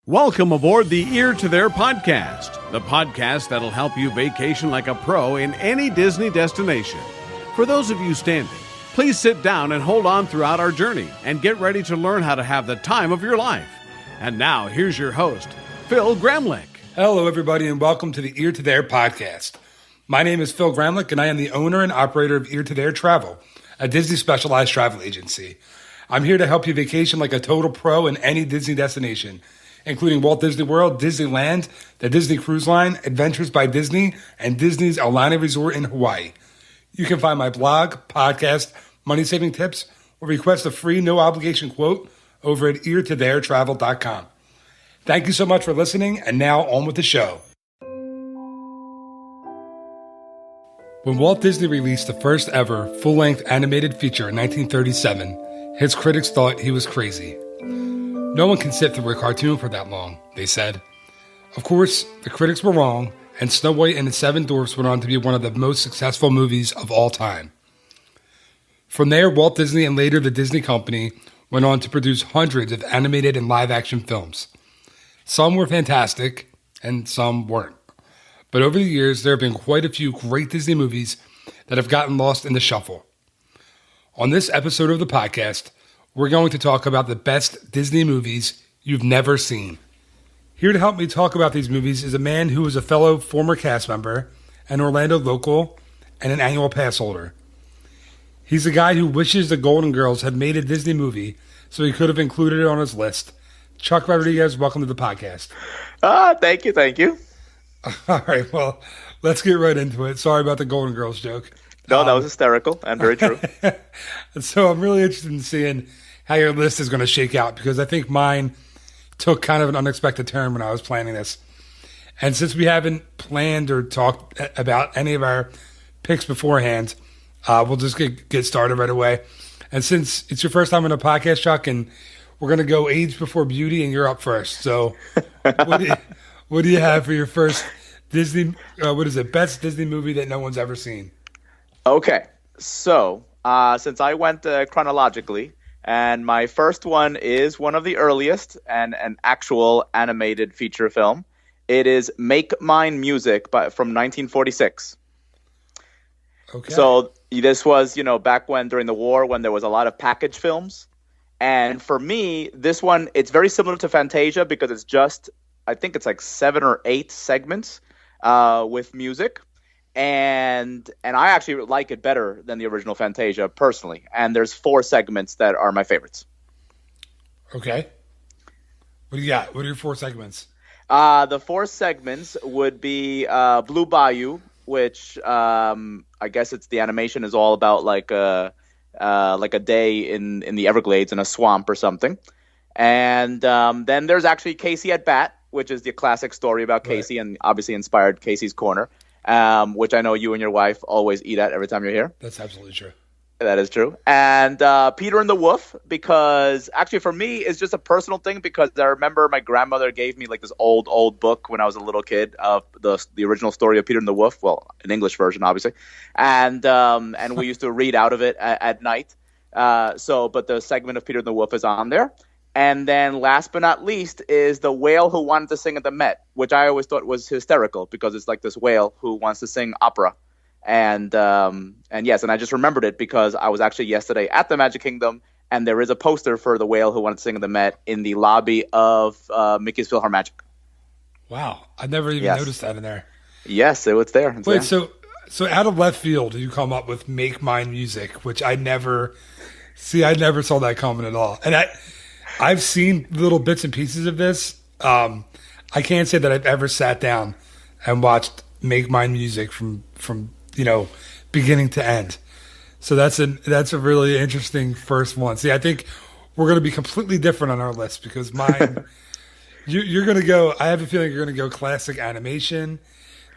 Welcome aboard the Ear to There podcast, the podcast that'll help you vacation like a pro in any Disney destination. For those of you standing, please sit down and hold on throughout our journey and get ready to learn how to have the time of your life. And now, here's your host, Phil Gramlich. Hello, everybody, and welcome to the Ear to There podcast. My name is Phil Gramlich, and I am the owner and operator of Ear to There Travel, a Disney specialized travel agency. I'm here to help you vacation like a total pro in any Disney destination, including Walt Disney World, Disneyland, the Disney Cruise Line, Adventures by Disney, and Disney's Aladdin Resort in Hawaii. You can find my blog, podcast, money-saving tips, or request a free no-obligation quote over at eartotheretravel.com. Thank you so much for listening, and now on with the show. When Walt Disney released the first ever full-length animated feature in 1937, his critics thought he was crazy. No one can sit through a cartoon for that long, they said. Of course, the critics were wrong, and Snow White and the Seven Dwarfs went on to be one of the most successful movies of all time. From there, Walt Disney and later the Disney Company went on to produce hundreds of animated and live-action films. Some were fantastic, and some weren't. But over the years, there have been quite a few great Disney movies that have gotten lost in the shuffle. On this episode of the podcast, we're going to talk about the best Disney movies you've never seen. Here to help me talk about these movies is a man who is a fellow former cast member, an Orlando local, and an annual pass holder. He's a guy who wishes the Golden Girls had made a Disney movie so he could have included it on his list. Chuck Rodriguez, welcome to the podcast. Thank you. All right, well, let's get right into it. Sorry about the Golden Girls joke. No, that was hysterical and very true. So I'm really interested in seeing how your list is going to shake out, because I think mine took kind of an unexpected turn when I was planning this. And since we haven't planned or talked about any of our picks beforehand, we'll just get started right away. And since it's your first time on a podcast, Chuck, and we're going to go age before beauty, and you're up first. So what do you have for your first Disney, best Disney movie that no one's ever seen? Okay, so since I went chronologically, and my first one is one of the earliest and an actual animated feature film. It is Make Mine Music from 1946. Okay. So this was, back when during the war when there was a lot of package films. And for me, this one, it's very similar to Fantasia because it's just, I think it's like 7 or 8 segments with music. And I actually like it better than the original Fantasia personally. And there's 4 segments that are my favorites. Okay. What do you got? What are your 4 segments? The 4 segments would be Blue Bayou, which I guess it's the animation is all about like a day in the Everglades in a swamp or something. And then there's actually Casey at Bat, which is the classic story about Casey, and obviously inspired Casey's Corner. Which I know you and your wife always eat at every time you're here. That's absolutely true. That is true. And Peter and the Wolf, because actually for me, it's just a personal thing because I remember my grandmother gave me like this old book when I was a little kid of the original story of Peter and the Wolf. Well, an English version, obviously. And we used to read out of it at night. But the segment of Peter and the Wolf is on there. And then last but not least is the whale who wanted to sing at the Met, which I always thought was hysterical because it's like this whale who wants to sing opera. And yes, and I just remembered it because I was actually yesterday at the Magic Kingdom, and there is a poster for the whale who wanted to sing at the Met in the lobby of Mickey's PhilharMagic. Wow. I never even noticed that in there. Yes, it's there. Wait, so out of left field, you come up with Make Mine Music, which I never saw that coming at all. And I've seen little bits and pieces of this. I can't say that I've ever sat down and watched Make Mine Music from beginning to end. So that's a really interesting first one. See, I think we're going to be completely different on our list because mine, you're going to go. I have a feeling you're going to go classic animation.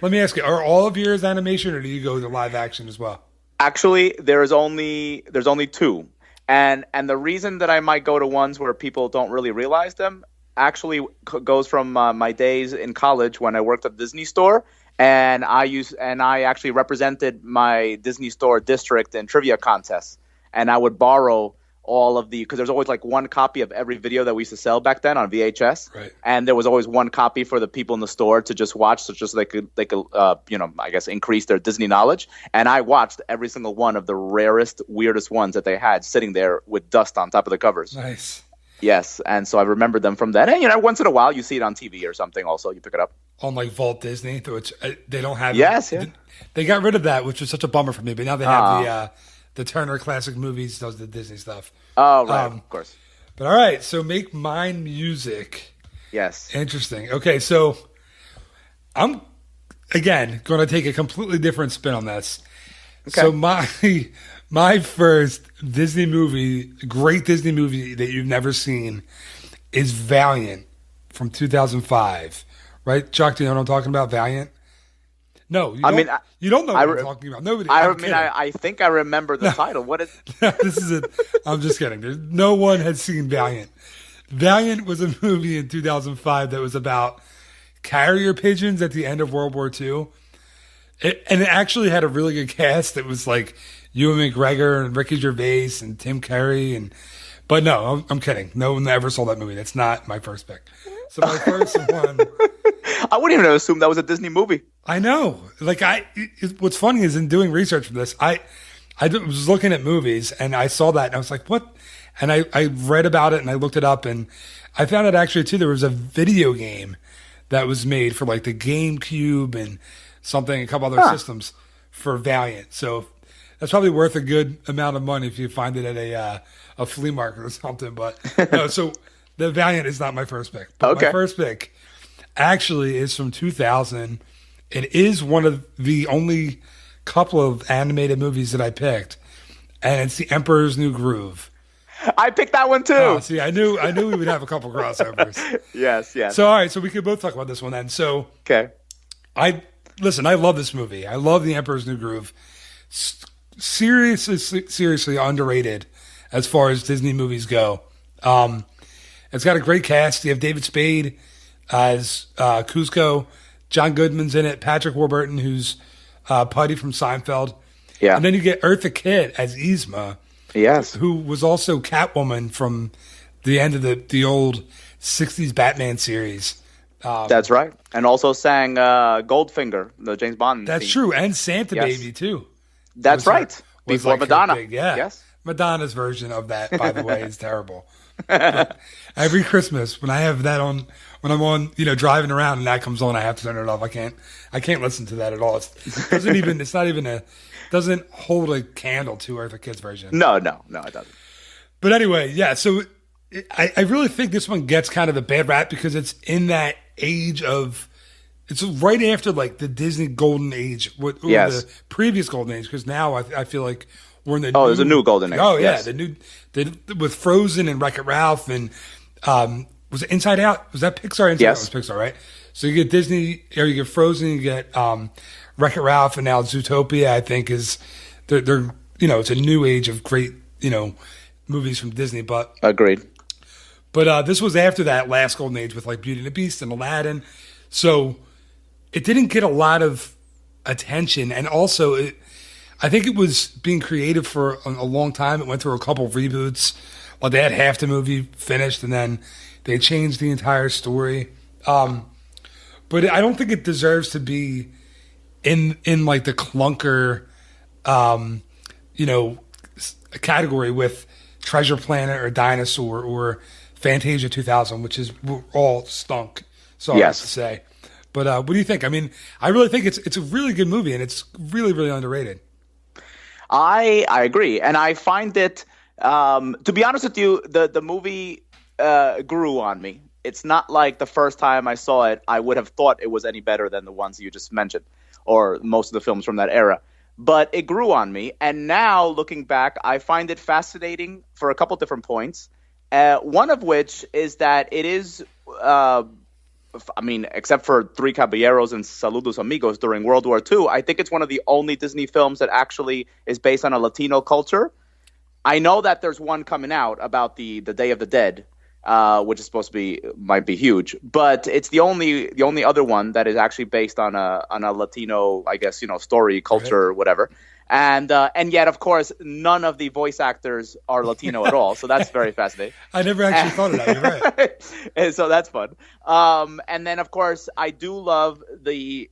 Let me ask you: are all of yours animation, or do you go to live action as well? Actually, there's only 2. And the reason that I might go to ones where people don't really realize them actually goes from my days in college when I worked at the Disney store, and I actually represented my Disney store district in trivia contests, and I would borrow all of because there's always like one copy of every video that we used to sell back then on VHS, Right. and there was always one copy for the people in the store to just watch, so just they could I guess increase their Disney knowledge. And I watched every single one of the rarest, weirdest ones that they had sitting there with dust on top of the covers. Nice. Yes, and so I remembered them from then. And once in a while you see it on TV or something. Also, you pick it up on like Walt Disney, which they don't have. Yes, yeah. They got rid of that, which was such a bummer for me. But now they have the Turner Classic Movies, does the Disney stuff. Oh, right, of course. But all right, so Make Mine Music. Yes. Interesting. Okay, so I'm, again, going to take a completely different spin on this. Okay. So my first Disney movie, great Disney movie that you've never seen, is Valiant from 2005. Right, Chuck? Do you know what I'm talking about? Valiant? No, you don't know what I'm talking about. Nobody. I think I remember the title. What is? This is it. I'm just kidding. No one had seen Valiant. Valiant was a movie in 2005 that was about carrier pigeons at the end of World War II. And it actually had a really good cast. It was like Ewan McGregor and Ricky Gervais and Tim Curry. But no, I'm kidding. No one ever saw that movie. That's not my first pick. So my first one... I wouldn't even assume that was a Disney movie. I know. Like what's funny is in doing research for this, I was looking at movies and I saw that and I was like, what? And I read about it and I looked it up and I found out actually too, there was a video game that was made for like the GameCube and a couple other systems for Valiant. So that's probably worth a good amount of money if you find it at a flea market or something. But no, so the Valiant is not my first pick. But okay. My first pick actually is from 2000. It is one of the only couple of animated movies that I picked, and it's The Emperor's New Groove. I picked that one too. Oh, see, I knew we would have a couple crossovers. Yes. So all right, so we could both talk about this one then. So okay, I love this movie. I love The Emperor's New Groove. Seriously underrated as far as Disney movies go. It's got a great cast. You have David Spade as Kuzco. John Goodman's in it. Patrick Warburton, who's Putty from Seinfeld. Yeah. And then you get Eartha Kitt as Yzma. Yes. Who was also Catwoman from the end of the old 60s Batman series. That's right. And also sang Goldfinger, the James Bond That's theme. True. And Santa Baby, too. That's right. Before like Madonna. Yeah. Yes. Madonna's version of that, by the way, is terrible. Every Christmas when I have that on, when I'm on, driving around and that comes on, I have to turn it off. I can't listen to that at all. Doesn't hold a candle to Eartha Kitt's version. No, it doesn't. But anyway, yeah. So I really think this one gets kind of a bad rap because it's in that age of, it's right after like the Disney golden age, or the previous golden age. Because now I feel like we're in the there's a new golden age. Oh yeah, with Frozen and Wreck-It Ralph and was it Inside Out? Was that Pixar? Inside Out was Pixar, right? So you get Disney, or you get Frozen, you get Wreck-It Ralph, and now Zootopia. I think is they're it's a new age of great movies from Disney. But agreed. But this was after that last golden age with like Beauty and the Beast and Aladdin, so it didn't get a lot of attention, and also I think it was being creative for a long time. It went through a couple of reboots. Well, they had half the movie finished, and then they changed the entire story. But I don't think it deserves to be in like the clunker, category with Treasure Planet or Dinosaur or Fantasia 2000, which is all stunk. Sorry to say. But what do you think? I mean, I really think it's a really good movie, and it's really, really underrated. I agree, and I find it. To be honest with you, the movie grew on me. It's not like the first time I saw it, I would have thought it was any better than the ones you just mentioned, or most of the films from that era. But it grew on me, and now looking back, I find it fascinating for a couple different points. One of which is that it is, except for Three Caballeros and Saludos Amigos during World War II, I think it's one of the only Disney films that actually is based on a Latino culture. I know that there's one coming out about the Day of the Dead, which is supposed to might be huge, but it's the only other one that is actually based on a Latino, I guess, story, culture, whatever. And yet, of course, none of the voice actors are Latino at all. So that's very fascinating. I never actually thought of that. You're right. And so that's fun. And then, of course, I love the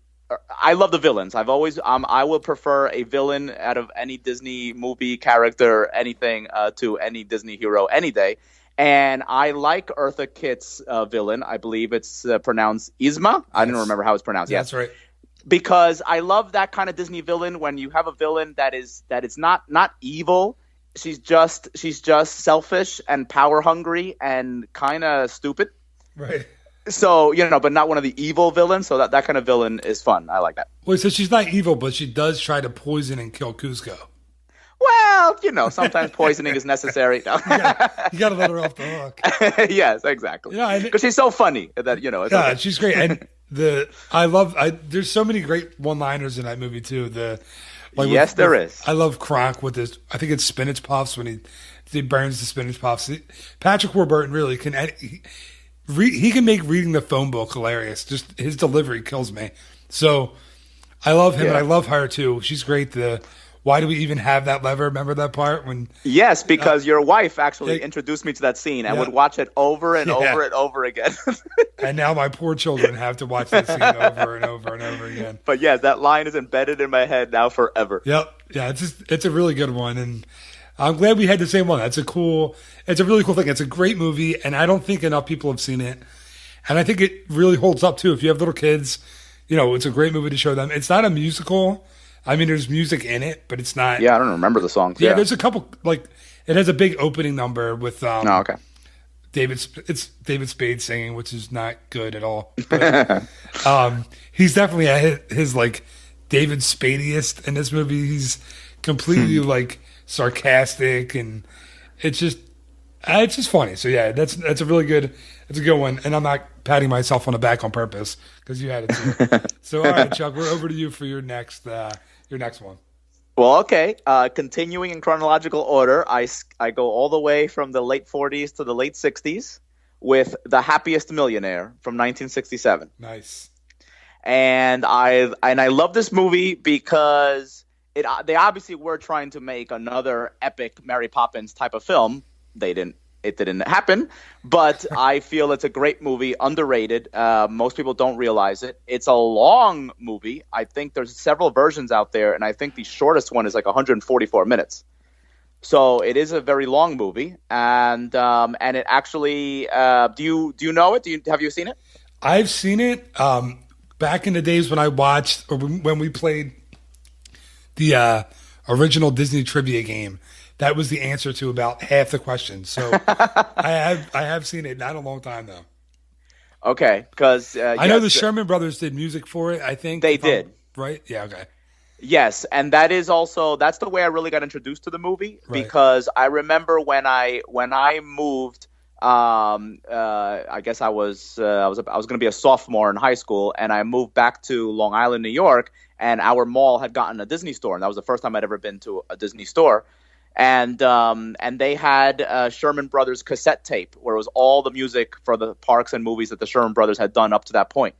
villains. I've always I will prefer a villain out of any Disney movie character, anything, to any Disney hero any day. And I like Eartha Kitt's villain. I believe it's pronounced Yzma. I don't remember how it's pronounced. That's right. Because I love that kind of Disney villain when you have a villain that is not evil. She's just selfish and power hungry and kind of stupid. Right. So, but not one of the evil villains. So that kind of villain is fun. I like that. Wait, so she's not evil, but she does try to poison and kill Cusco. Well, sometimes poisoning is necessary. You got to let her off the hook. Yes, exactly. Because she's so funny that it's okay. She's great. And there's so many great one-liners in that movie too. There is. I love Kronk with his, I think it's spinach puffs when he burns the spinach puffs. Patrick Warburton really can. He can make reading the phone book hilarious. Just his delivery kills me. So I love him, and I love her too. She's great. Why do we even have that lever? Remember that part when? Yes, because your wife actually introduced me to that scene and would watch it over and over and over again. And now my poor children have to watch that scene over and over and over again. But yes, that line is embedded in my head now forever. Yep. Yeah, it's a really good one, and I'm glad we had the same one. It's a really cool thing. It's a great movie, and I don't think enough people have seen it. And I think it really holds up too. If you have little kids, it's a great movie to show them. It's not a musical. I mean, there's music in it, but it's not. Yeah, I don't remember the songs. Yeah, there's a couple. It has a big opening number with. Okay. It's David Spade singing, which is not good at all. But, he's definitely at his David Spadiest in this movie. He's completely sarcastic, and it's just funny. So yeah, that's a really good. It's a good one, and I'm not patting myself on the back on purpose because you had it too. So all right, Chuck, we're over to you for your next one. Well, okay. Continuing in chronological order, I go all the way from the late 40s to the late 60s with The Happiest Millionaire from 1967. Nice. And I love this movie because they obviously were trying to make another epic Mary Poppins type of film. It didn't happen, but I feel it's a great movie, underrated. Most people don't realize it. It's a long movie. I think there's several versions out there, and I think the shortest one is 144 minutes. So it is a very long movie, and it actually. Do you know it? Have you seen it? I've seen it back in the days when I watched or when we played the original Disney trivia game. That was the answer to about half the questions. So I have seen it. Not a long time though. Okay, because I know the Sherman Brothers did music for it. I think they did. Right? Yeah. Okay. Yes, and that's the way I really got introduced to the movie because I remember when I moved. I guess I was going to be a sophomore in high school, and I moved back to Long Island, New York, and our mall had gotten a Disney store, and that was the first time I'd ever been to a Disney store. And they had Sherman Brothers cassette tape where it was all the music for the parks and movies that the Sherman Brothers had done up to that point.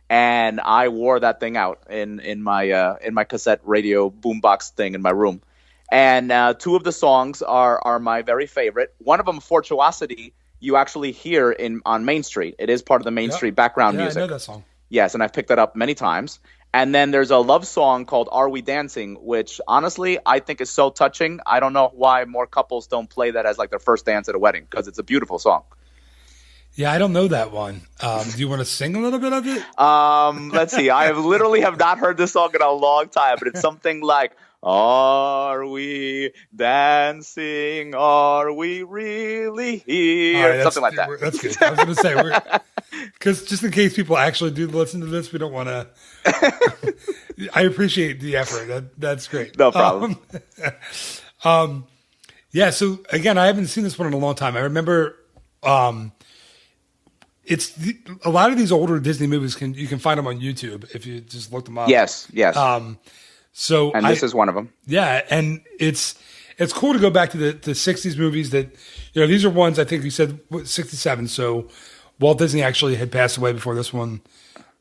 And I wore that thing out in my cassette radio boombox thing in my room. And two of the songs are my very favorite. One of them, Fortuosity, you actually hear on Main Street. It is part of the Main Street background music. I know that song. Yes, and I've picked that up many times. And then there's a love song called Are We Dancing, which honestly I think is so touching. I don't know why more couples don't play that as their first dance at a wedding because it's a beautiful song. Yeah, I don't know that one. Do you want to sing a little bit of it? Let's see. I literally have not heard this song in a long time, but it's something like, are we dancing? Are we really here? Right, something like that. That's good. I was going to say, because just in case people actually do listen to this, we don't want to. I appreciate the effort. That's great. No problem. Yeah. So again, I haven't seen this one in a long time. I remember. It's a lot of these older Disney movies you can find them on YouTube if you just look them up. Yes. So this is one of them. Yeah, and it's cool to go back to the 60s movies that these are ones I think you said 67. So Walt Disney actually had passed away before this one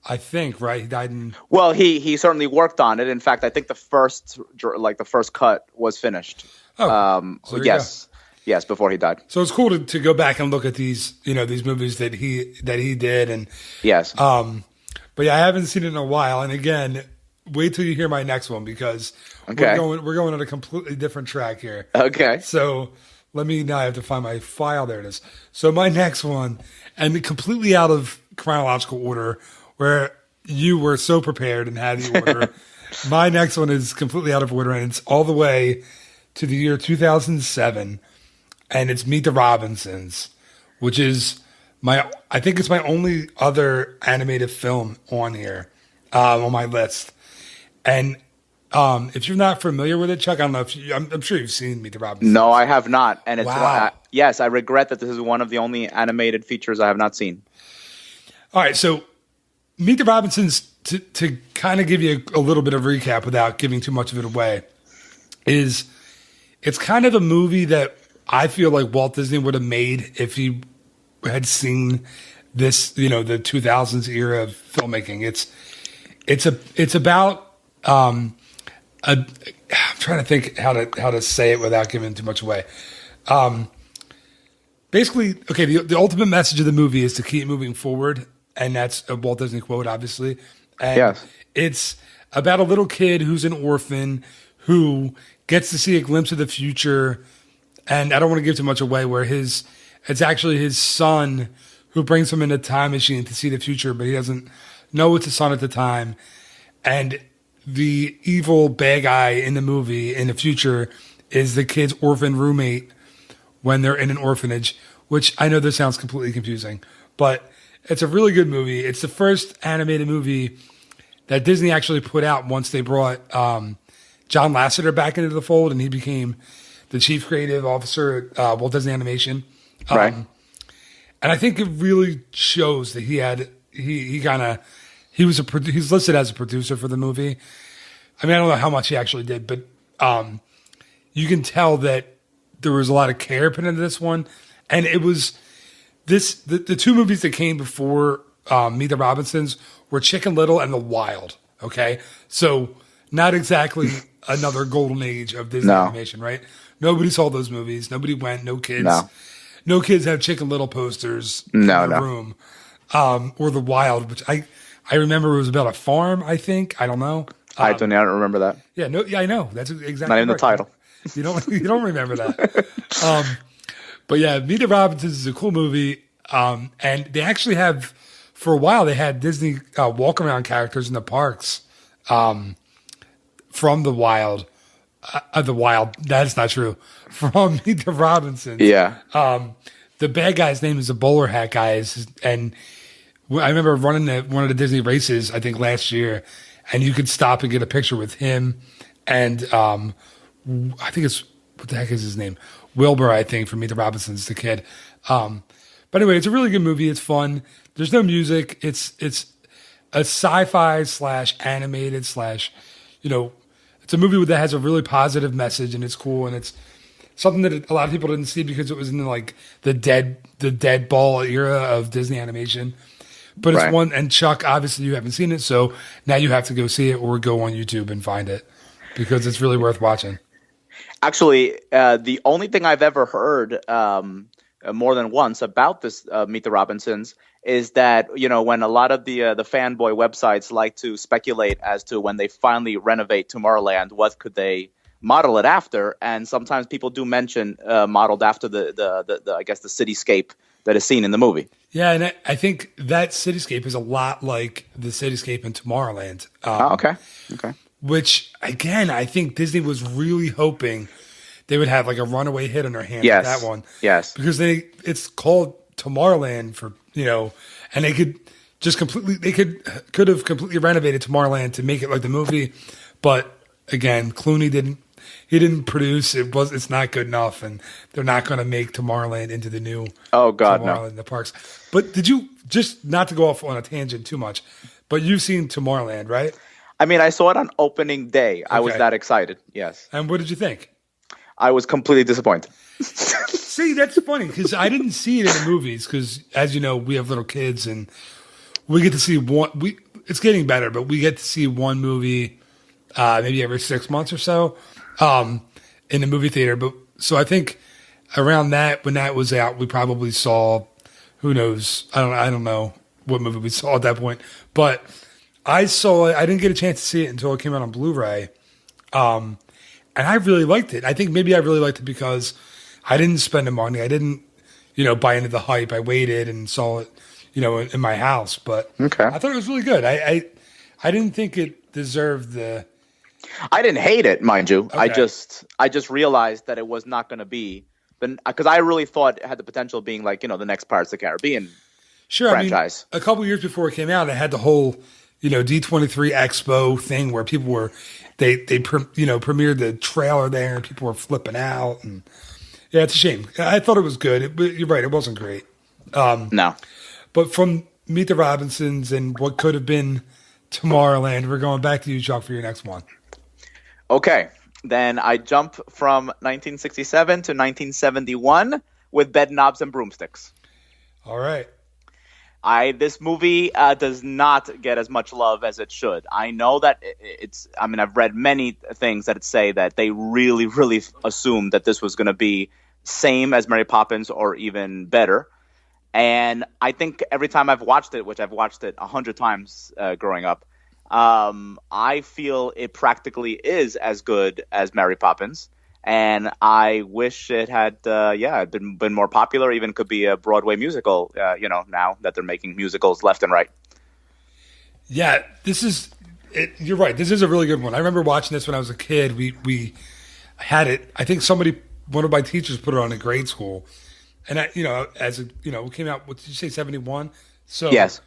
I think, right? He died in. Well, he certainly worked on it. In fact, I think the first cut was finished. Oh, so yes, before he died. So it's cool to go back and look at these, these movies that he did, and yes. But yeah, I haven't seen it in a while. And again, wait till you hear my next one because we're going on a completely different track here. Okay. So now I have to find my file. There it is. So my next one, and completely out of chronological order, where you were so prepared and had the order. My next one is completely out of order, and it's all the way to the year 2007, and it's Meet the Robinsons, which is I think it's my only other animated film on here, on my list. And if you're not familiar with it, Chuck, I don't know if I'm sure you've seen Meet the Robinsons. No, I have not, and it's wow. Yes, I regret that this is one of the only animated features I have not seen. All right, so Meet the Robinsons, to kind of give you a little bit of recap without giving too much of it away, it's kind of a movie that I feel like Walt Disney would have made if he had seen this, the 2000s era of filmmaking. It's about I'm trying to think how to say it without giving too much away. Basically, okay, the ultimate message of the movie is to keep moving forward, and that's a Walt Disney quote, obviously. And yes. It's about a little kid who's an orphan who gets to see a glimpse of the future, and I don't want to give too much away, where it's actually his son who brings him in a time machine to see the future, but he doesn't know it's his son at the time. And the evil bad guy in the movie in the future is the kid's orphan roommate when they're in an orphanage, which I know this sounds completely confusing, but it's a really good movie. It's the first animated movie that Disney actually put out once they brought John Lasseter back into the fold, and he became the chief creative officer at Walt Disney Animation. Right. And I think it really shows that he's listed as a producer for the movie. I mean, I don't know how much he actually did, but you can tell that there was a lot of care put into this one. And it was the two movies that came before Meet the Robinsons were Chicken Little and The Wild. Okay. So not exactly another golden age of Disney animation, right? Nobody saw those movies. Nobody went. No kids. No kids have Chicken Little posters in their room. Or The Wild, which I remember it was about a farm, I think. I don't know. I don't remember that. Yeah, I know. That's exactly not even the title. You don't remember that. But yeah, Meet the Robinsons is a cool movie. And they actually have, for a while, they had Disney walk around characters in the parks from The Wild. That's not true. From Meet the Robinsons. Yeah. The bad guy's name is the bowler hat guy, and I remember running one of the Disney races, I think last year, and you could stop and get a picture with him, and I think it's, what the heck is his name? Wilbur, I think, from Meet the Robinsons, the kid. But anyway, it's a really good movie. It's fun. There's no music. It's a sci-fi / animated / it's a movie that has a really positive message, and it's cool, and it's something that a lot of people didn't see because it was in like the dead ball era of Disney animation. But it's one, and Chuck, obviously you haven't seen it, so now you have to go see it or go on YouTube and find it because it's really worth watching. Actually, the only thing I've ever heard more than once about this Meet the Robinsons is that, when a lot of the fanboy websites like to speculate as to when they finally renovate Tomorrowland, what could they model it after? And sometimes people do mention modeled after the I guess the cityscape that is seen in the movie. Yeah, and I think that cityscape is a lot like the cityscape in Tomorrowland. Okay. Which, again, I think Disney was really hoping they would have like a runaway hit on their hands with that one. Yes. Because it's called Tomorrowland for, and they could just could have completely renovated Tomorrowland to make it like the movie. But again, Clooney didn't produce it. It's not good enough, and they're not going to make Tomorrowland into the new Tomorrowland in the parks. But did you, just not to go off on a tangent too much, but you've seen Tomorrowland, right? I mean, I saw it on opening day. Okay. I was that excited. Yes. And what did you think? I was completely disappointed. See, that's funny because I didn't see it in the movies because, as you know, we have little kids and we get to see one. it's getting better, but we get to see one movie maybe every 6 months or so in the movie theater. But so I think around that, when that was out, we probably saw, who knows? I don't know what movie we saw at that point, but I saw it. I didn't get a chance to see it until it came out on Blu-ray. And I really liked it. I think maybe I really liked it because I didn't spend the money. I didn't, buy into the hype. I waited and saw it, in my house. But okay. I thought it was really good. I didn't think it deserved the. I didn't hate it, mind you. Okay. I just realized that it was not going to be, because I really thought it had the potential of being like, the next Pirates of the Caribbean franchise. I mean, a couple years before it came out, it had the whole, D23 Expo thing where people were, they premiered the trailer there and people were flipping out. And yeah, it's a shame. I thought it was good. You're right. It wasn't great. No. But from Meet the Robinsons and what could have been Tomorrowland, we're going back to you, Chuck, for your next one. Okay. Then I jump from 1967 to 1971 with Bed Knobs and Broomsticks. All right. This movie does not get as much love as it should. I know that I've read many things that say that they really, really assumed that this was going to be same as Mary Poppins or even better. And I think every time I've watched it, which I've watched it 100 times growing up, I feel it practically is as good as Mary Poppins. And I wish it had, been more popular. Even could be a Broadway musical, now that they're making musicals left and right. Yeah, this is it. You're right. This is a really good one. I remember watching this when I was a kid. We had it. I think one of my teachers put it on in grade school. And it came out, what did you say, 71? So yes.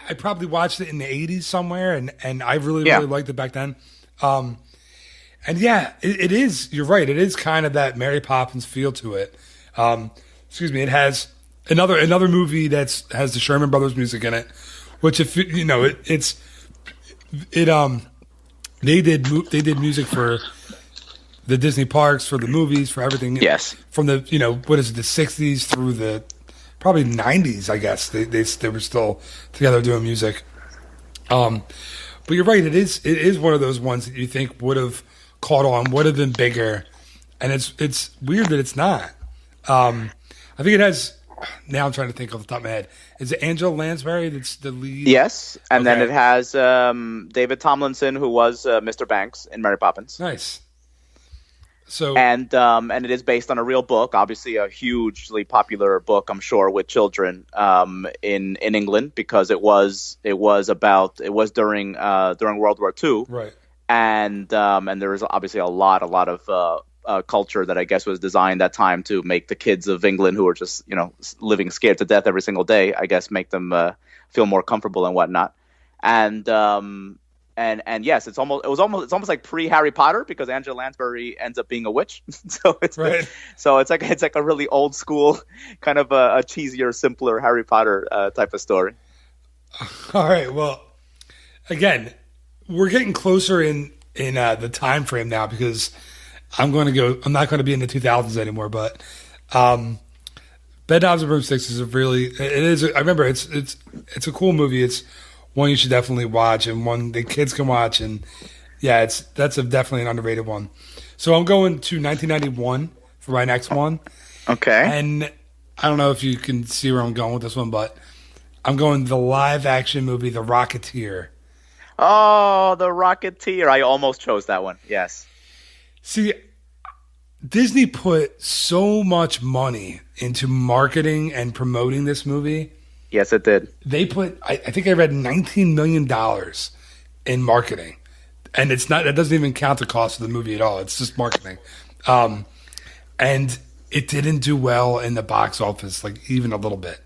I probably watched it in the 80s somewhere, and I really liked it back then. And yeah, it is. You're right. It is kind of that Mary Poppins feel to it. It has another movie has the Sherman Brothers music in it, which they did music for the Disney parks, for the movies, for everything. Yes. From the the 60s through the probably 90s, I guess they were still together doing music. But you're right. It is one of those ones that you think would have caught on, would have been bigger, and it's weird that it's not. I think it has. Now I'm trying to think off the top of my head. Is it Angela Lansbury that's the lead? Yes, and then it has David Tomlinson, who was Mr. Banks in Mary Poppins. Nice. So and it is based on a real book, obviously a hugely popular book, I'm sure, with children in England, because it was during World War II, right? And there was obviously a lot of culture that I guess was designed that time to make the kids of England, who are just living scared to death every single day, I guess, make them feel more comfortable and whatnot. And yes, it's almost like pre-Harry Potter, because Angela Lansbury ends up being a witch. So it's right. It's like a really old school kind of a cheesier, simpler Harry Potter type of story. All right. Well, again, we're getting closer in the time frame now, because I'm not going to be in the 2000s anymore. But Bed Knobs and Broomsticks is I remember it's a cool movie. It's one you should definitely watch, and one the kids can watch, and yeah, that's definitely an underrated one. So I'm going to 1991 for my next one. Okay. And I don't know if you can see where I'm going with this one, but I'm going the live action movie, The Rocketeer. Oh, The Rocketeer! I almost chose that one. Yes. See, Disney put so much money into marketing and promoting this movie. Yes, it did. They put, I think I read $19 million in marketing. And that doesn't even count the cost of the movie at all. It's just marketing. And it didn't do well in the box office, like even a little bit.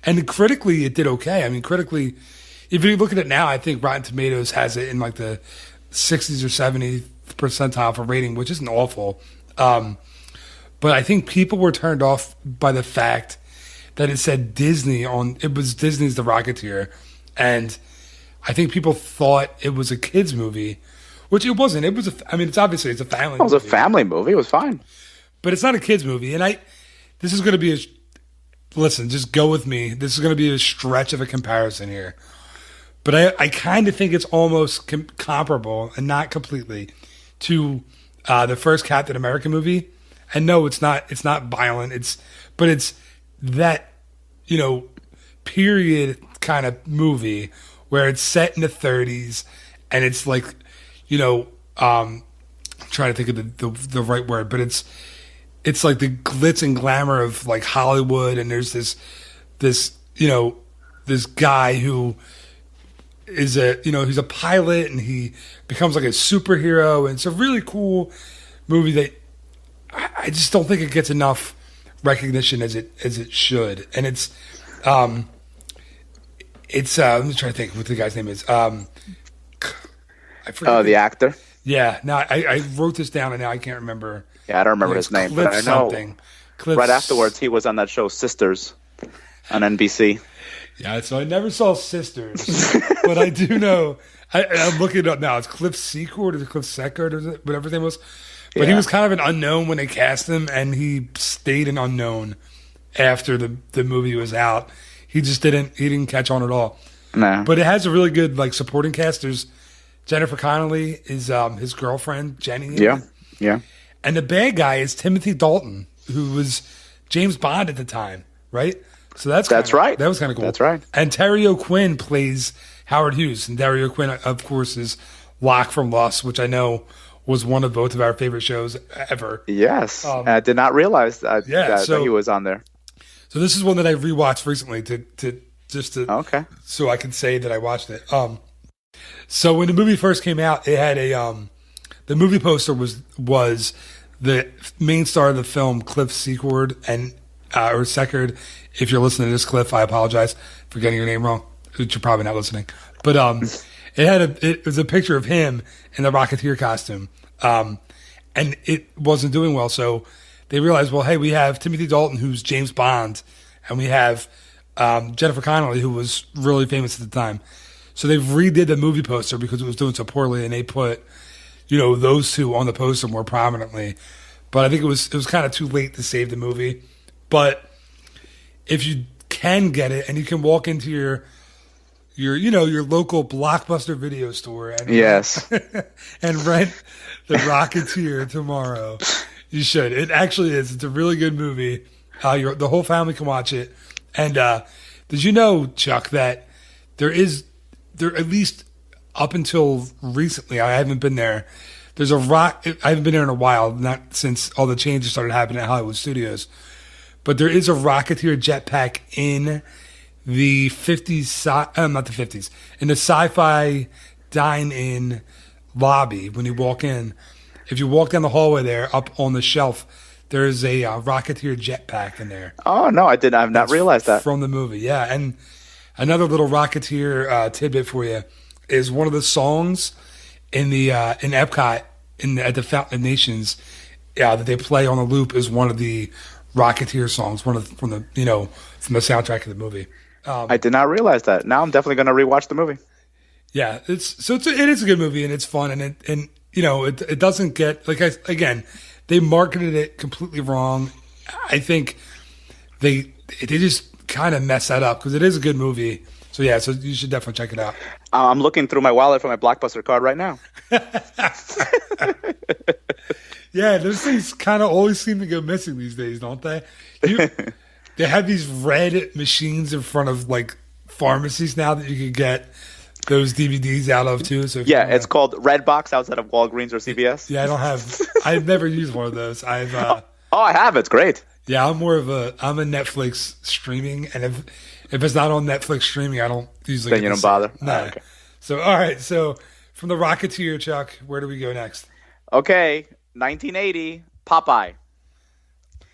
And critically, it did okay. I mean, critically, if you look at it now, I think Rotten Tomatoes has it in like the 60s or 70th percentile for rating, which isn't awful. But I think people were turned off by the fact that it said Disney it was Disney's The Rocketeer. And I think people thought it was a kid's movie, which it wasn't. It's obviously it's a family movie. It was a family movie. It was fine. But it's not a kid's movie. And this is going to be listen, just go with me. This is going to be a stretch of a comparison here. But I kind of think it's almost comparable, and not completely, to the first Captain America movie. And no, it's not violent. But it's that, period kind of movie where it's set in the 30s, and it's like, I'm trying to think of the right word, but it's like the glitz and glamour of like Hollywood, and there's this guy who is he's a pilot, and he becomes like a superhero, and it's a really cool movie that I just don't think it gets enough recognition as it should. And it's let me try to think what the guy's name is. I forget the actor. Yeah, now I wrote this down and now I can't remember. Yeah, I don't remember his name, but I know. Right afterwards, he was on that show Sisters on NBC. Yeah, so I never saw Sisters, but I do know. I'm looking it up now. It's Cliff Secord or Cliff Secord or whatever his name was. But he was kind of an unknown when they cast him, and he stayed an unknown after the movie was out. He just didn't catch on at all. No. But it has a really good like supporting cast. There's Jennifer Connelly is his girlfriend, Jenny. Yeah. And the bad guy is Timothy Dalton, who was James Bond at the time, right? So that's right. That was kind of cool. That's right. And Terry O'Quinn plays Howard Hughes, and Terry O'Quinn, of course, is Locke from Lost, which I know was one of both of our favorite shows ever. Yes, I did not realize that he was on there. So this is one that I rewatched recently okay, so I can say that I watched it. So when the movie first came out, it had the movie poster was the main star of the film, Cliff Secord, and or Secord. If you're listening to this, Cliff, I apologize for getting your name wrong. You're probably not listening, but it was a picture of him in the Rocketeer costume, and it wasn't doing well. So they realized, well, hey, we have Timothy Dalton, who's James Bond, and we have Jennifer Connelly, who was really famous at the time. So they've redid the movie poster because it was doing so poorly, and they put, those two on the poster more prominently. But I think it was kind of too late to save the movie. But if you can get it, and you can walk into your local Blockbuster video store and and rent The Rocketeer tomorrow, you should. It actually is. It's a really good movie. The whole family can watch it. And did you know, Chuck, that there at least up until recently, I haven't been there. There's I haven't been there in a while, not since all the changes started happening at Hollywood Studios. But there is a Rocketeer jetpack in the 50s, not the 50s, in the Sci-Fi Dine-In lobby. When you walk in, if you walk down the hallway there, up on the shelf, there's a Rocketeer jetpack in there. Oh no, I have not realized that from the movie. Yeah, and another little Rocketeer tidbit for you is one of the songs in the in Epcot at the Fountain of Nations that they play on the loop is one of the Rocketeer songs, from the soundtrack of the movie. I did not realize that. Now I'm definitely going to rewatch the movie. Yeah, it is a good movie, and it's fun, and it doesn't get they marketed it completely wrong. I think they just kind of mess that up because it is a good movie. So yeah, so you should definitely check it out. I'm looking through my wallet for my Blockbuster card right now. Yeah, those things kind of always seem to go missing these days, don't they? They have these red machines in front of like pharmacies now that you can get those DVDs out of too. So it's called Redbox outside of Walgreens or CVS. Yeah, I've never used one of those. I have. It's great. Yeah, I'm a Netflix streaming, and if it's not on Netflix streaming, I don't usually. Then you don't bother. No. Okay. So all right, so from the Rocketeer, Chuck, where do we go next? Okay, 1980, Popeye.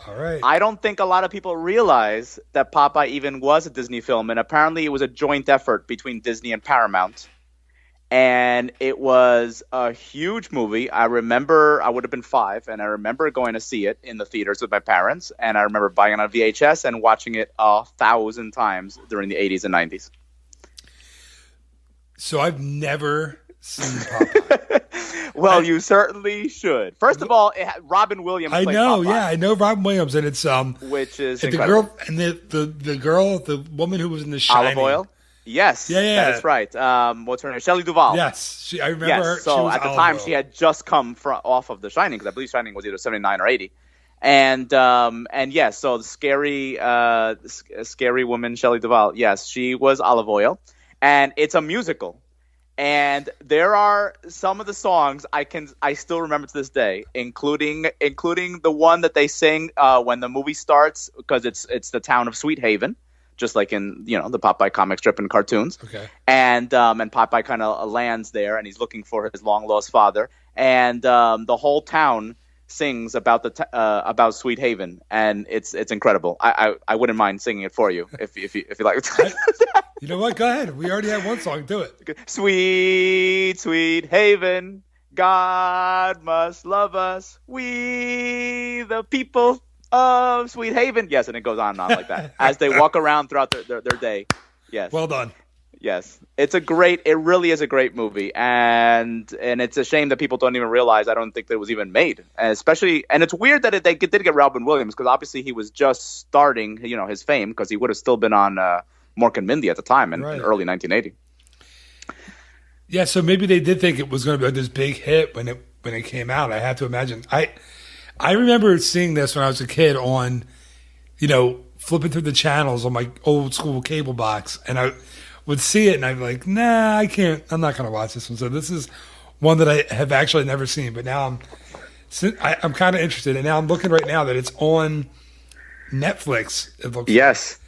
All right. I don't think a lot of people realize that Popeye even was a Disney film, and apparently it was a joint effort between Disney and Paramount. And it was a huge movie. I remember I would have been 5, and I remember going to see it in the theaters with my parents, and I remember buying it on VHS and watching it 1,000 times during the 80s and 90s. So I've never seen Popeye. Well, you certainly should. First of all, Robin Williams. I know, Popeye, yeah, I know Robin Williams, and it's which is and incredible. the girl, the woman who was in The Shining. Olive Oil. Yes, Yeah, yeah. that is right. What's her name? Shelley Duvall. Yes, I remember Yes. her. So at the time, she had just come off of The Shining, because I believe Shining was either 79 or 80. And yes, so the scary woman Shelley Duvall. Yes, she was Olive Oyl, and it's a musical. And there are some of the songs I still remember to this day, including the one that they sing when the movie starts, because it's the town of Sweet Haven, just like in the Popeye comic strip and cartoons. Okay. And Popeye kind of lands there, and he's looking for his long lost father, and the whole town sings about about Sweet Haven, and it's incredible. I wouldn't mind singing it for you if you like. You know what? Go ahead. We already have one song. Do it. Sweet, sweet haven, God must love us. We, the people of Sweet Haven. Yes, and it goes on and on like that as they walk around throughout their day. Yes. Well done. Yes, it really is a great movie, and it's a shame that people don't even realize. I don't think that it was even made, and it's weird that they did get Robin Williams, because obviously he was just starting, his fame, because he would have still been on Mork and Mindy at the time in early 1980. Yeah, so maybe they did think it was going to be this big hit when it came out. I have to imagine. I remember seeing this when I was a kid on, flipping through the channels on my old school cable box, and I would see it, and I'd be like, nah, I can't. I'm not going to watch this one. So this is one that I have actually never seen, but now I'm kind of interested, and now I'm looking right now that it's on Netflix. It looks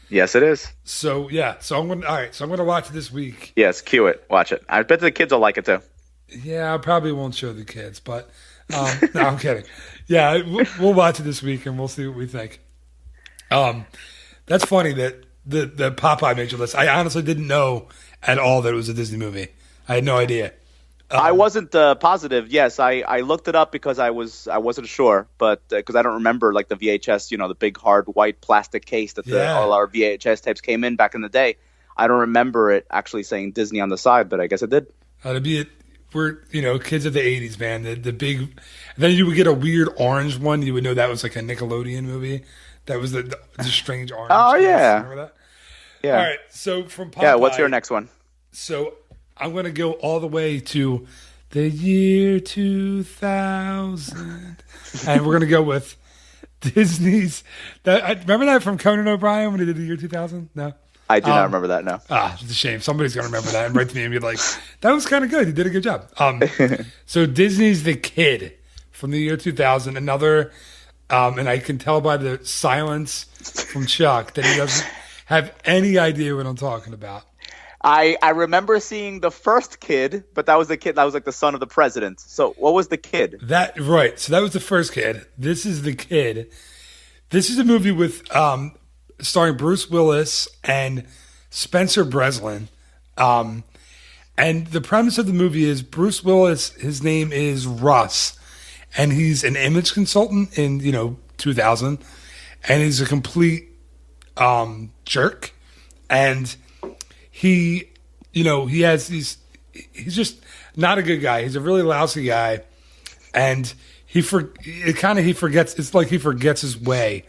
Yes, it is. So yeah, I'm going to watch it this week. Yes, cue it, watch it. I bet the kids will like it too. Yeah, I probably won't show the kids, but no, I'm kidding. Yeah, we'll watch it this week, and we'll see what we think. That's funny that the Popeye made your list. I honestly didn't know at all that it was a Disney movie. I had no idea. I wasn't positive. Yes, I looked it up because I wasn't sure, but because I don't remember like the VHS, the big hard white plastic case that all our VHS tapes came in back in the day. I don't remember it actually saying Disney on the side, but I guess it did. To be it, we're kids of the '80s, man. The big, then you would get a weird orange one. You would know that was like a Nickelodeon movie. That was the strange orange. Oh yeah, remember that? Yeah. All right. So from Popeye, yeah, what's your next one? So I'm going to go all the way to the year 2000, and we're going to go with Disney's. Remember that from Conan O'Brien when he did the year 2000? No. I do not remember that, no. It's a shame. Somebody's going to remember that and write to me and be like, that was kind of good. You did a good job. So Disney's The Kid from the year 2000. Another, and I can tell by the silence from Chuck that he doesn't have any idea what I'm talking about. I remember seeing the first Kid, but that was the kid that was like the son of the president. So what was The Kid? Right. So that was the first Kid. This is The Kid. This is a movie with starring Bruce Willis and Spencer Breslin. And the premise of the movie is Bruce Willis, his name is Russ, and he's an image consultant in 2000, and he's a complete jerk, and he has he's just not a good guy. He's a really lousy guy, and he forgets. It's like he forgets his way,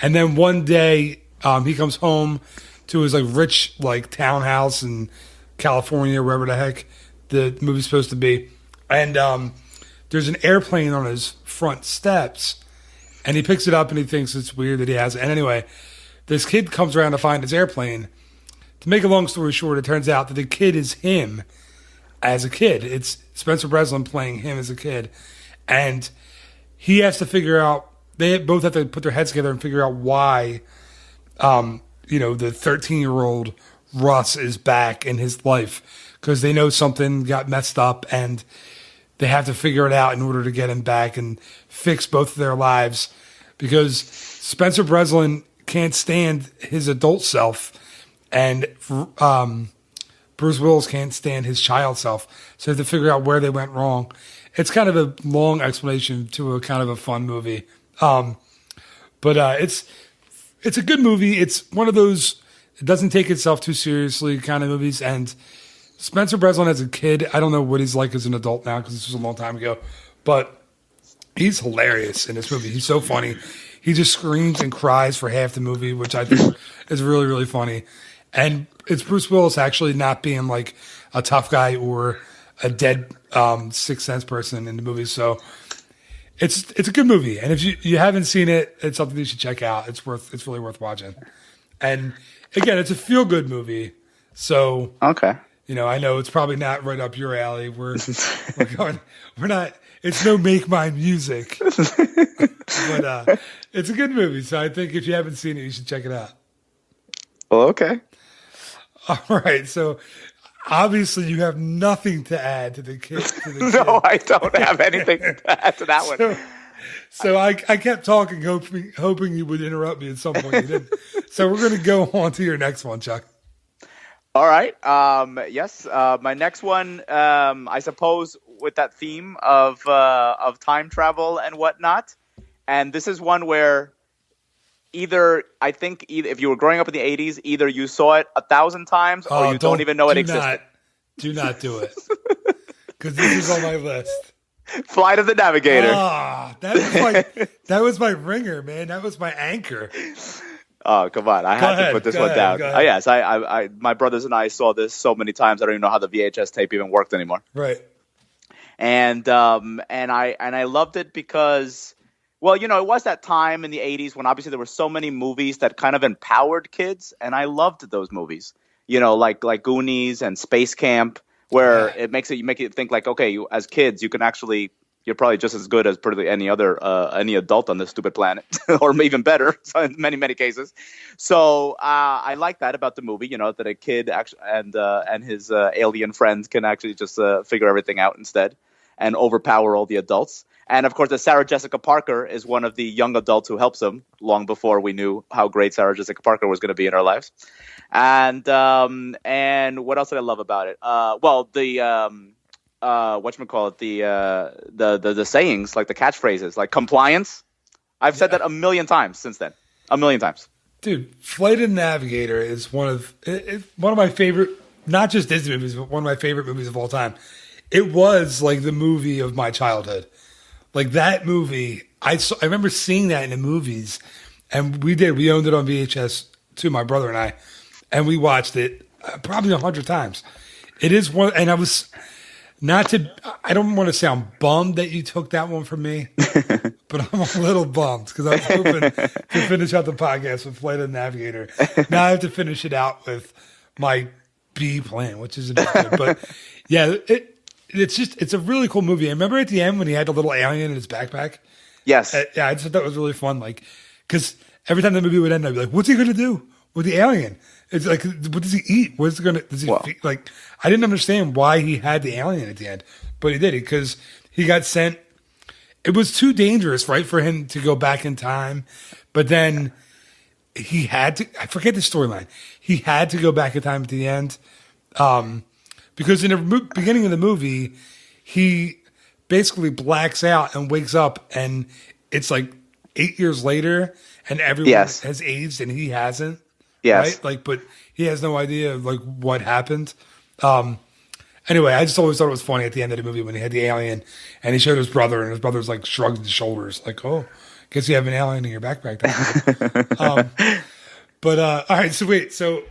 and then one day he comes home to his rich townhouse in California, wherever the heck the movie's supposed to be, and there's an airplane on his front steps, and he picks it up and he thinks it's weird that he has it. And anyway, this kid comes around to find his airplane. To make a long story short, it turns out that the kid is him as a kid. It's Spencer Breslin playing him as a kid. And he has to figure out, they both have to put their heads together and figure out why, the 13-year-old Russ is back in his life. Because they know something got messed up and they have to figure it out in order to get him back and fix both of their lives. Because Spencer Breslin can't stand his adult self, and Bruce Willis can't stand his child self. So they have to figure out where they went wrong. It's kind of a long explanation to a kind of a fun movie. But it's a good movie. It's one of those, it doesn't take itself too seriously kind of movies. And Spencer Breslin as a kid, I don't know what he's like as an adult now because this was a long time ago, but he's hilarious in this movie. He's so funny. He just screams and cries for half the movie, which I think is really, really funny. And it's Bruce Willis actually not being like a tough guy or a dead Sixth Sense person in the movie. So it's a good movie, and if you haven't seen it, it's something you should check out. It's really worth watching. And again, it's a feel good movie. So okay, I know it's probably not right up your alley. We're not. It's no Make Mine music, but it's a good movie. So I think if you haven't seen it, you should check it out. Well, okay. All right. So obviously, you have nothing to add to the kid. No, I don't have anything to add to that one. So I kept talking, hoping you would interrupt me at some point. You didn't. So we're going to go on to your next one, Chuck. All right. Yes. My next one, I suppose, with that theme of time travel and whatnot. And this is one where either if you were growing up in the 80s, either you saw it 1,000 times or you don't even know it existed. Do not do it. Because this is on my list. Flight of the Navigator. That was my ringer, man. That was my anchor. Oh, come on. I had to put this one down. Oh, yes. My brothers and I saw this so many times. I don't even know how the VHS tape even worked anymore. Right. And I loved it because, well, it was that time in the 80s when obviously there were so many movies that kind of empowered kids. And I loved those movies, like Goonies and Space Camp, where it makes you think like, okay, as kids, you can actually, you're probably just as good as pretty any adult on this stupid planet, or even better in many, many cases. So I like that about the movie, that a kid actually and his alien friends can actually just figure everything out instead and overpower all the adults. And of course, Sarah Jessica Parker is one of the young adults who helps him long before we knew how great Sarah Jessica Parker was going to be in our lives. And what else did I love about it? The sayings, like the catchphrases, like compliance. I've said that 1,000,000 times since then. 1,000,000 times. Dude, Flight of the Navigator is one of my favorite, not just Disney movies, but one of my favorite movies of all time. It was like the movie of my childhood. Like that movie, I remember seeing that in the movies, and we owned it on VHS too, my brother and I, and we watched it probably 100 times. It is one, and I don't want to sound bummed that you took that one from me, but I'm a little bummed because I was hoping to finish out the podcast with Flight of the Navigator. Now I have to finish it out with my B plan, which isn't good. But yeah, it's a really cool movie. I remember at the end when he had the little alien in his backpack. Yes. Yeah, I just thought that was really fun. Like, because every time the movie would end, I'd be like, what's he going to do with the alien? It's like, what does he eat? Does he like, I didn't understand why he had the alien at the end, but he did it because he got sent. It was too dangerous, right, for him to go back in time. But then he had to, I forget the storyline. He had to go back in time at the end. Because in the beginning of the movie, he basically blacks out and wakes up, and it's like 8 years later, and everyone has aged and he hasn't. Yes. Right? Like, but he has no idea of like what happened. Anyway, I just always thought it was funny at the end of the movie when he had the alien and he showed his brother, and his brother's like shrugged his shoulders, like, "Oh, guess you have an alien in your backpack." All right, so wait, so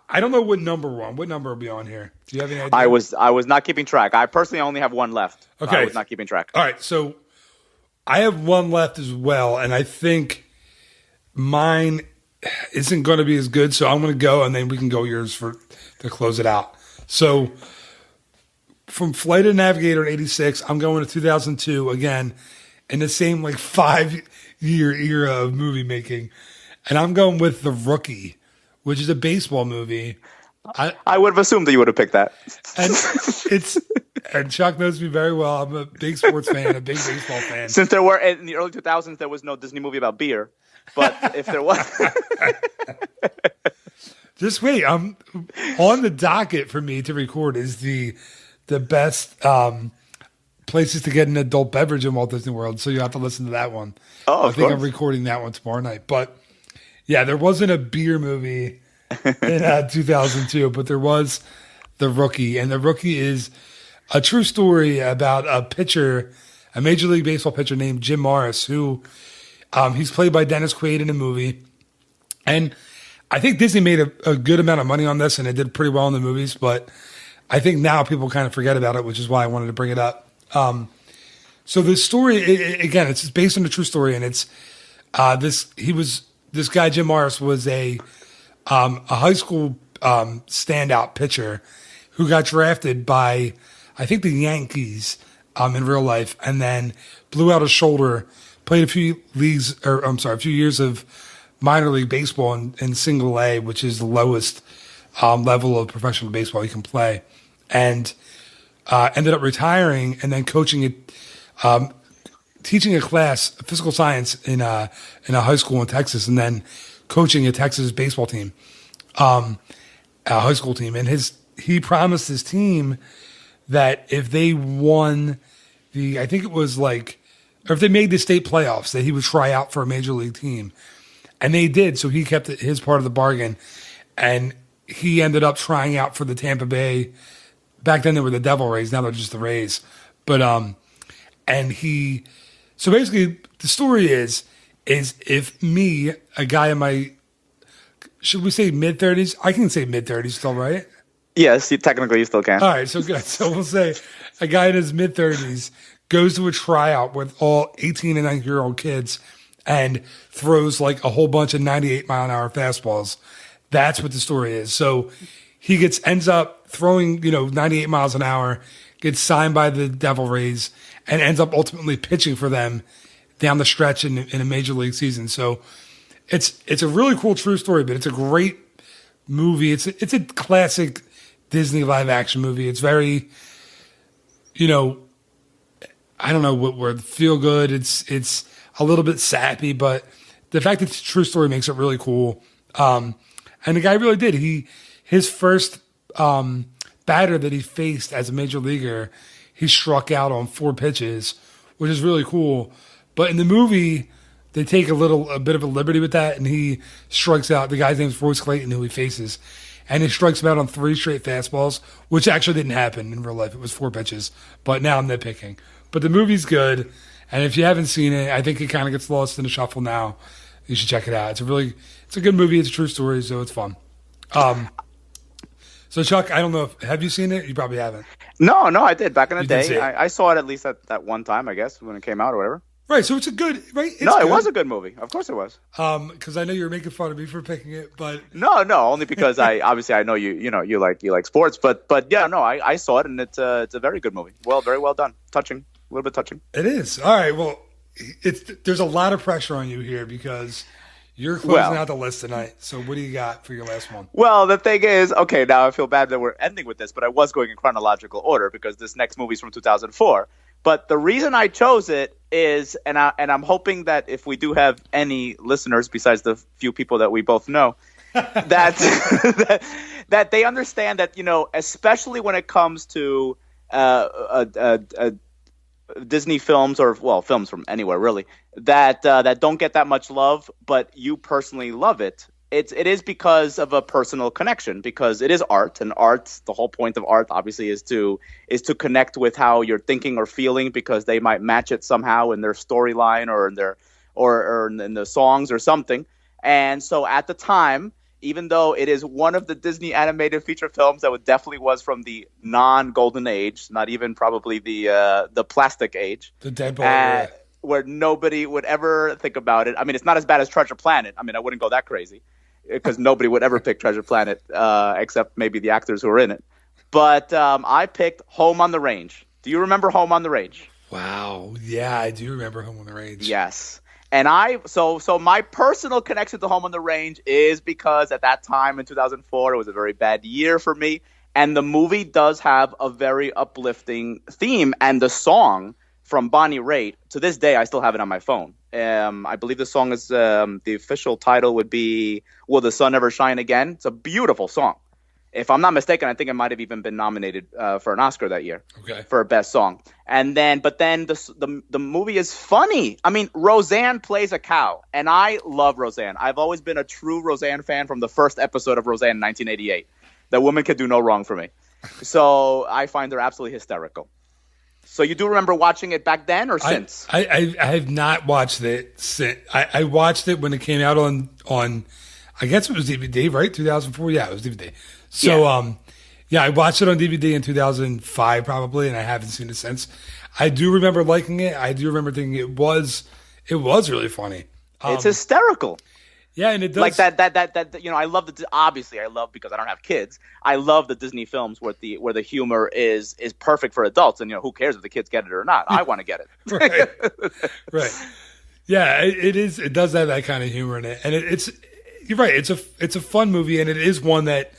I don't know what number we're on. What number are we on here? Do you have any idea? I was not keeping track. I personally only have one left. Okay. I was not keeping track. All right, so I have one left as well, and I think mine isn't going to be as good, so I'm going to go, and then we can go yours to close it out. So from Flight of the Navigator in 86, I'm going to 2002 again in the same like 5-year era of movie making, and I'm going with The Rookie, which is a baseball movie. I would have assumed that you would have picked that. And Chuck knows me very well. I'm a big sports fan, a big baseball fan. Since there were in the early 2000s, there was no Disney movie about beer. But if there was, just wait. On the docket for me to record is the best places to get an adult beverage in Walt Disney World. So you have to listen to that one. Oh, I think I'm recording that one tomorrow night. But yeah, there wasn't a beer movie in 2002, but there was The Rookie, and The Rookie is a true story about a pitcher, a Major League Baseball pitcher named Jim Morris, who he's played by Dennis Quaid in a movie. And I think Disney made a good amount of money on this, and it did pretty well in the movies, but I think now people kind of forget about it, which is why I wanted to bring it up. So the story, again, it's based on a true story, and it's this guy, Jim Morris, was a high school standout pitcher who got drafted by, I think, the Yankees in real life, and then blew out his shoulder, played a few years of minor league baseball in single A, which is the lowest level of professional baseball you can play, and ended up retiring and then teaching a class, physical science in a high school in Texas, and then coaching a Texas baseball team, a high school team. And he promised his team that if they won I think it was or if they made the state playoffs, that he would try out for a major league team. And they did, so he kept his part of the bargain. And he ended up trying out for the Tampa Bay. Back then they were the Devil Rays, now they're just the Rays. But so basically the story is if me, a guy in my, should we say mid-30s? I can say mid-30s still, right? Yes, technically you still can. All right, so good. So we'll say a guy in his mid-30s goes to a tryout with all 18 and 19-year-old kids and throws a whole bunch of 98-mile-an-hour fastballs. That's what the story is. So he ends up throwing, 98 miles an hour, gets signed by the Devil Rays, and ends up ultimately pitching for them down the stretch in a major league season. So it's a really cool true story, but it's a great movie. It's a classic Disney live action movie. It's very, I don't know what word, feel good. It's a little bit sappy, but the fact that it's a true story makes it really cool. And the guy really did. His first batter that he faced as a major leaguer, he struck out on 4 pitches, which is really cool. But in the movie, they take a bit of a liberty with that, and he strikes out. The guy's name is Royce Clayton, who he faces, and he strikes him out on 3 straight fastballs, which actually didn't happen in real life. It was 4 pitches, but now I'm nitpicking. But the movie's good, and if you haven't seen it, I think it kind of gets lost in the shuffle now. You should check it out. It's a good movie. It's a true story, so it's fun. So Chuck, I don't know have you seen it? You probably haven't. No, I did back in the day. I saw it at least at that one time, I guess, when it came out or whatever. Right, so it's a good, right? It was a good movie. Of course it was. Because I know you're making fun of me for picking it, but no, only because I know you like sports, but yeah, no, I saw it and it's a very good movie. Well, very well done, touching, a little bit touching. It is. All right, well, there's a lot of pressure on you here because you're closing out the list tonight. So what do you got for your last one? Well, the thing is, okay, now I feel bad that we're ending with this, but I was going in chronological order because this next movie is from 2004. But the reason I chose it is, and I'm hoping that if we do have any listeners besides the few people that we both know, that that they understand that, especially when it comes to Disney films or films from anywhere really that don't get that much love, but you personally love it. It is because of a personal connection, because it is art, and art, the whole point of art obviously is to connect with how you're thinking or feeling, because they might match it somehow in their storyline or in their or in the songs or something. And so at the time, even though it is one of the Disney animated feature films that definitely was from the non-golden age, not even probably the plastic age, the dead where nobody would ever think about it. I mean, it's not as bad as Treasure Planet. I mean, I wouldn't go that crazy, because nobody would ever pick Treasure Planet except maybe the actors who are in it. But I picked Home on the Range. Do you remember Home on the Range? Wow. Yeah, I do remember Home on the Range. Yes. And so my personal connection to Home on the Range is because at that time in 2004, it was a very bad year for me. And the movie does have a very uplifting theme. And the song from Bonnie Raitt, to this day, I still have it on my phone. I believe the song is the official title would be "Will the Sun Ever Shine Again?" It's a beautiful song. If I'm not mistaken, I think it might have even been nominated for an Oscar that year for best song. But then the movie is funny. I mean, Roseanne plays a cow, and I love Roseanne. I've always been a true Roseanne fan from the first episode of Roseanne in 1988. That woman could do no wrong for me. So I find her absolutely hysterical. So you do remember watching it back then or since? I have not watched it since. I watched it when it came out on I guess it was DVD, right? 2004? Yeah, it was DVD. So, yeah, I watched it on DVD in 2005 probably, and I haven't seen it since. I do remember liking it. I do remember thinking it was really funny. It's hysterical. Yeah, and it does. Like that, I love obviously I love, because I don't have kids, I love the Disney films where the humor is perfect for adults, and who cares if the kids get it or not? I want to get it. Right. Yeah, it is. It does have that kind of humor in it, and it's you're right. It's a fun movie, and it is one that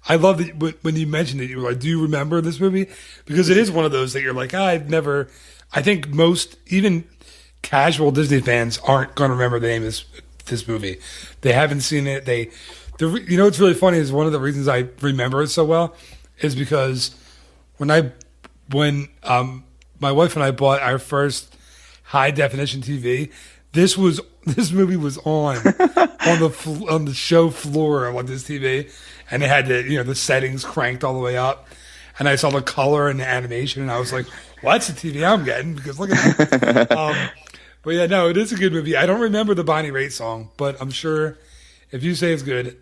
I love that when you mentioned it, you were like, do you remember this movie? Because it is one of those that you're like, I think most, even casual Disney fans aren't going to remember the name of this movie. They haven't seen it. What's really funny is one of the reasons I remember it so well is because when my wife and I bought our first high definition TV, this movie was on the show floor on this TV, and it had the settings cranked all the way up, and I saw the color and the animation, and I was like, well, that's the TV I'm getting, because look at that. But yeah, no, it is a good movie. I don't remember the Bonnie Raitt song, but I'm sure if you say it's good,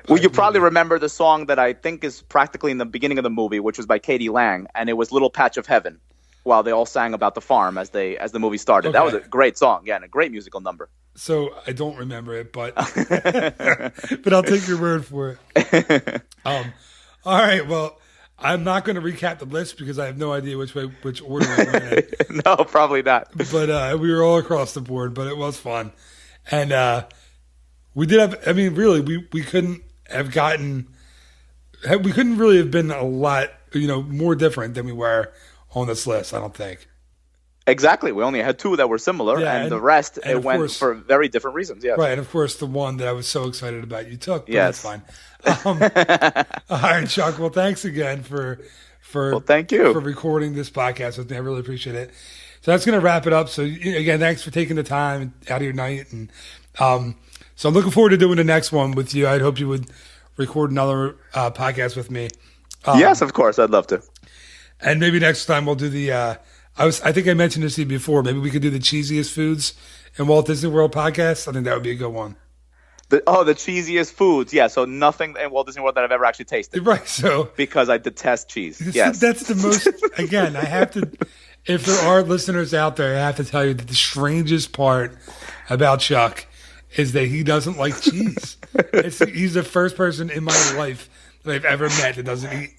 you probably remember the song that I think is practically in the beginning of the movie, which was by Katie Lang, and it was Little Patch of Heaven, while they all sang about the farm as the movie started. Okay. That was a great song, yeah, and a great musical number. So I don't remember it, but but I'll take your word for it. All right, well, I'm not going to recap the list because I have no idea which order we went in. No, probably not. But we were all across the board, but it was fun, and we did have. I mean, really, we couldn't have gotten. We couldn't really have been a lot, more different than we were on this list, I don't think. Exactly. We only had two that were similar, and the rest, it went for very different reasons. Yes. Right, and of course, the one that I was so excited about you took, but yes. That's fine. All right, Chuck, well, thanks again for thank you for recording this podcast with me. I really appreciate it. So that's going to wrap it up. So, again, thanks for taking the time out of your night. And so I'm looking forward to doing the next one with you. I'd hope you would record another podcast with me. Yes, of course. I'd love to. And maybe next time we'll do the I think I mentioned this to you before. Maybe we could do the cheesiest foods in Walt Disney World podcast. I think that would be a good one. The cheesiest foods. Yeah, so nothing in Walt Disney World that I've ever actually tasted. Right, so. Because I detest cheese. Yes. That's the most, again, I have to, if there are listeners out there, I have to tell you that the strangest part about Chuck is that he doesn't like cheese. He's the first person in my life that I've ever met that doesn't eat.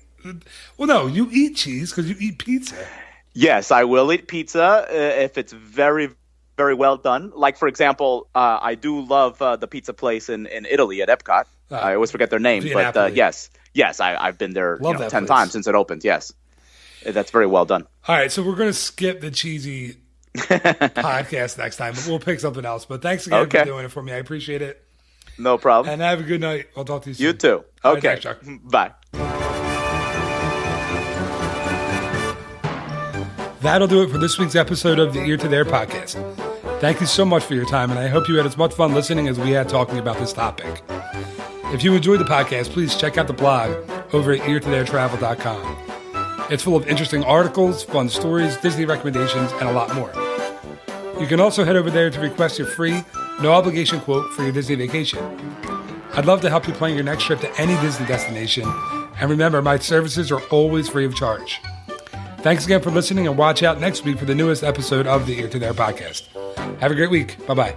Well, no, you eat cheese because you eat pizza. Yes, I will eat pizza if it's very, very well done. Like, for example, I do love the pizza place in Italy at Epcot. I always forget their name, but yes, I've been there 10 times since it opened. Yes, that's very well done. All right, so we're going to skip the cheesy podcast next time, but we'll pick something else. But thanks again for doing it for me. I appreciate it. No problem. And have a good night. I'll talk to you soon. You too. All okay. Right, thanks, Chuck. Bye. That'll do it for this week's episode of the Ear to There podcast. Thank you so much for your time, and I hope you had as much fun listening as we had talking about this topic. If you enjoyed the podcast, please check out the blog over at eartotheretravel.com. It's full of interesting articles, fun stories, Disney recommendations, and a lot more. You can also head over there to request your free, no-obligation quote for your Disney vacation. I'd love to help you plan your next trip to any Disney destination, and remember, my services are always free of charge. Thanks again for listening, and watch out next week for the newest episode of the Ear to There podcast. Have a great week. Bye-bye.